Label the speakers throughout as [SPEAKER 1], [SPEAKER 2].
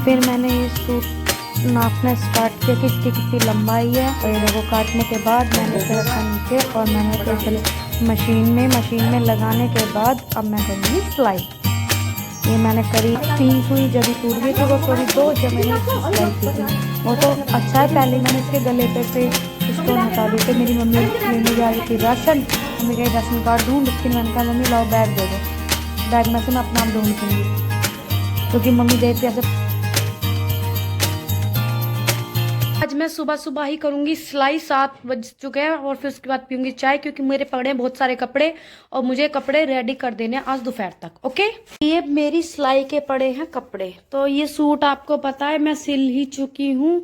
[SPEAKER 1] फिर मैंने ये सूट नापना स्टार्ट किया कि इसकी कितनी लंबाई है, और ये देखो काटने के बाद मैंने इसे रखा नीचे और मैंने फिर मशीन में लगाने के बाद अब मैं करूँगी सिलाई। ये मैंने करी 3 सुई जब भी टूट गई थी, वो सॉरी 2 जब मैंने सिलाई की थी। वो तो अच्छा है, पहले मैंने इसके गले पे से स्टोन हटा दिए थे। मेरी मम्मी लेने जा रही थी राशन, मम्मी कही राशन कार्ड ढूंढ, फिर मैंने कहा मम्मी लाओ बैग दे दो, बैग में से मैं अपना ढूंढ दूँगी क्योंकि मम्मी देती ऐसे। आज मैं सुबह सुबह ही करूंगी सिलाई, 7 बज चुके हैं, और फिर उसके बाद पीऊंगी चाय क्योंकि मेरे पड़े हैं बहुत सारे कपड़े और मुझे कपड़े रेडी कर देने आज दोपहर तक। ओके, ये मेरी सिलाई के पड़े हैं कपड़े। तो ये सूट आपको पता है मैं सिल ही चुकी हूँ,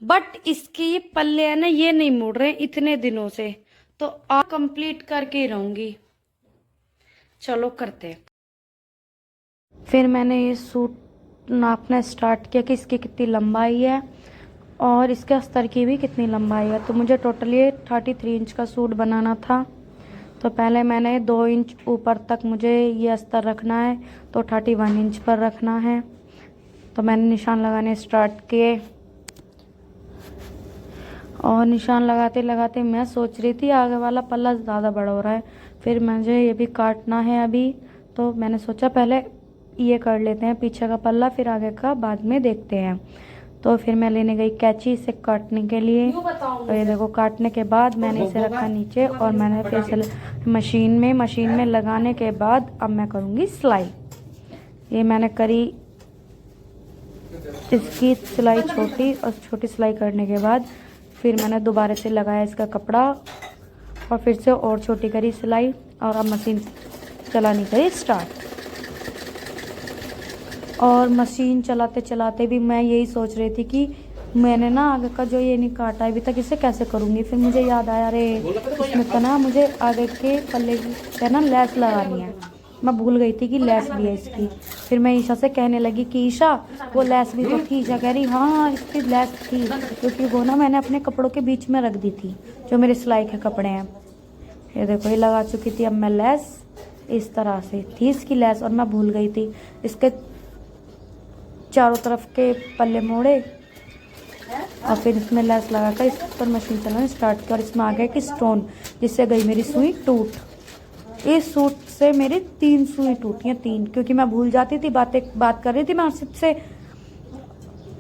[SPEAKER 1] बट इसके ये पल्ले है ना, ये नहीं मुड़ रहे इतने दिनों से, तो आज कंप्लीट करके ही रहूंगी। चलो करते। फिर मैंने ये सूट नापना स्टार्ट किया कि इसकी कितनी लंबाई है और इसके अस्तर की भी कितनी लंबाई है। तो मुझे टोटली 33 इंच का सूट बनाना था। तो पहले मैंने 2 इंच ऊपर तक मुझे ये अस्तर रखना है, तो 31 इंच पर रखना है। तो मैंने निशान लगाने स्टार्ट किए और निशान लगाते लगाते मैं सोच रही थी आगे वाला पल्ला ज़्यादा बड़ा हो रहा है, फिर मुझे ये भी काटना है अभी। तो मैंने सोचा पहले ये कर लेते हैं पीछे का पल्ला, फिर आगे का बाद में देखते हैं। तो फिर मैं लेने गई कैंची इसे काटने के लिए। तो ये देखो काटने के बाद मैंने इसे रखा नीचे और मैंने फिर से मशीन में लगाने के बाद अब मैं करूँगी सिलाई। ये मैंने करी इसकी सिलाई छोटी, और छोटी सिलाई करने के बाद फिर मैंने दोबारा से लगाया इसका कपड़ा और फिर से और छोटी करी सिलाई, और अब मशीन चलानी करी स्टार्ट। और मशीन चलाते चलाते भी मैं यही सोच रही थी कि मैंने ना आगे का जो ये नहीं काटा अभी तक, इसे कैसे करूँगी। फिर मुझे याद आया, अरे इसमें तो ना मुझे आगे के पल्ले पे ना लैस लगानी है, मैं भूल गई थी कि लैस भी है इसकी। फिर मैं ईशा से कहने लगी कि ईशा वो लैस भी तो थी। ईशा कह रही हाँ इसकी लैस थी, क्योंकि वो ना मैंने अपने कपड़ों के बीच में रख दी थी जो मेरे सिलाई के कपड़े हैं। ये देखो ये लगा चुकी थी अब मैं लैस, इस तरह से थी इसकी लैस, और मैं भूल गई थी। इसके चारों तरफ के पल्ले मोड़े और फिर इसमें लैस लगाकर इस पर मशीन चलाना स्टार्ट किया, और इसमें आ गया कि स्टोन, जिससे गई मेरी सुई टूट। इस सूट से मेरी 3 सुई टूटी हैं, 3, क्योंकि मैं भूल जाती थी, बात कर रही थी मैं हर्षित से,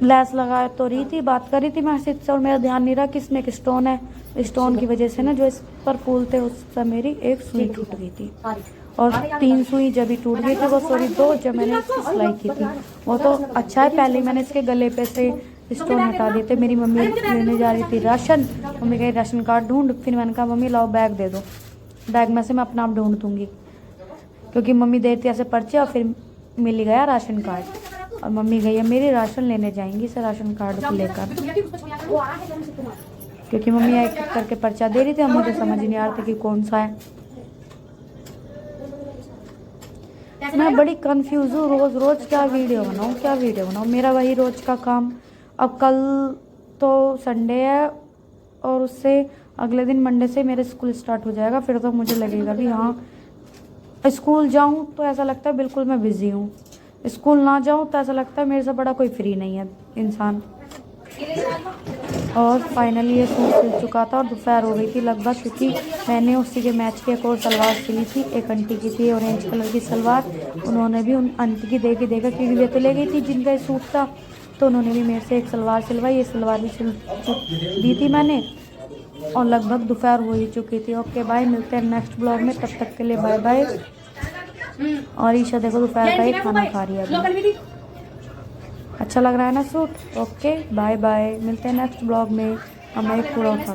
[SPEAKER 1] लैस लगा तो रही थी, बात कर रही थी मैं हर्षित से, और मेरा ध्यान नहीं रहा कि इसमें एक स्टोन है। स्टोन की वजह से ना जो इस पर फूल थे उससे मेरी 1 सुई टूट गई थी, और 3 सुई जब भी टूट गई थी, वो सॉरी 2 जब मैंने इसकी सिलाई की थी। वो तो अच्छा है, पहले मैंने इसके गले पे से स्टोन हटा दिए थे। मेरी मम्मी लेने जा रही थी राशन, मम्मी कही राशन कार्ड ढूंढ, फिर मैंने कहा मम्मी लाओ बैग दे दो, बैग में से मैं अपना आप ढूंढ दूँगी क्योंकि मम्मी देती ऐसे पर्चे, और फिर मिल गया राशन कार्ड। और मम्मी गई है मेरी राशन लेने जाएंगी इसे राशन कार्ड को लेकर, क्योंकि मम्मी एक एक करके पर्चा दे रही थी, अब मुझे समझ नहीं आ रहा था कि कौन सा है। मैं बड़ी कंफ्यूज हूँ, रोज क्या वीडियो बनाऊँ, मेरा वही रोज का काम। अब कल तो संडे है और उससे अगले दिन मंडे से मेरे स्कूल स्टार्ट हो जाएगा। फिर तो मुझे लगेगा कि हाँ स्कूल जाऊँ तो ऐसा लगता है बिल्कुल मैं बिज़ी हूँ, स्कूल ना जाऊँ तो ऐसा लगता है मेरे से बड़ा कोई फ्री नहीं है इंसान। और फाइनली ये सूट सिल चुका था और दोपहर हो गई थी लगभग, क्योंकि मैंने उसी के मैच की एक और सलवार सिली थी। एक आंटी की थी ऑरेंज कलर की सलवार, उन्होंने भी उन आंटी की देखा क्योंकि वे तो ले गई थी जिनका ये सूट था, तो उन्होंने भी मेरे से एक सलवार सिलवाई। ये सलवार भी सिल दी थी मैंने, और लगभग दोपहर हो ही चुकी थी। ओके बाय, मिलते हैं नेक्स्ट ब्लॉग में, तब तक के लिए बाय बाय। और ईशा देखो दोपहर का ही खाना खा रही है। अच्छा लग रहा है ना सूट? ओके बाय बाय, मिलते हैं नेक्स्ट ब्लॉग में। हमें पूरा उठा